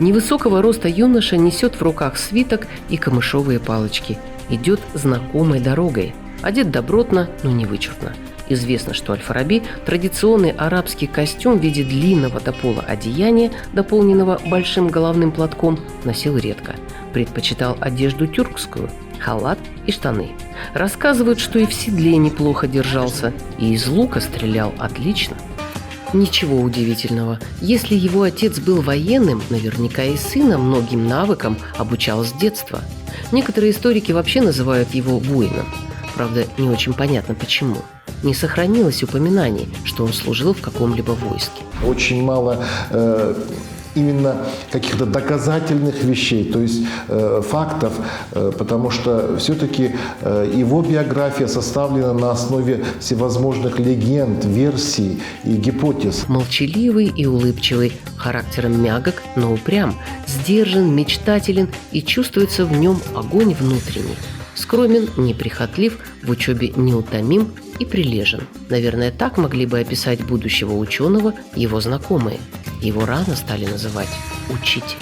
Невысокого роста юноша несет в руках свиток и камышовые палочки. Идет знакомой дорогой. Одет добротно, но не вычурно. Известно, что Аль-Фараби традиционный арабский костюм в виде длинного до пола одеяния, дополненного большим головным платком, носил редко. Предпочитал одежду тюркскую, халат и штаны. Рассказывают, что и в седле неплохо держался, и из лука стрелял отлично. Ничего удивительного. Если его отец был военным, наверняка и сына многим навыкам обучал с детства. Некоторые историки вообще называют его воином. Правда, не очень понятно почему. Не сохранилось упоминаний, что он служил в каком-либо войске. Очень мало именно каких-то доказательных вещей, то есть фактов, потому что все-таки его биография составлена на основе всевозможных легенд, версий и гипотез. Молчаливый и улыбчивый, характером мягок, но упрям, сдержан, мечтателен и чувствуется в нем огонь внутренний. Скромен, неприхотлив, в учебе неутомим и прилежен. Наверное, так могли бы описать будущего ученого его знакомые. Его рано стали называть учитель.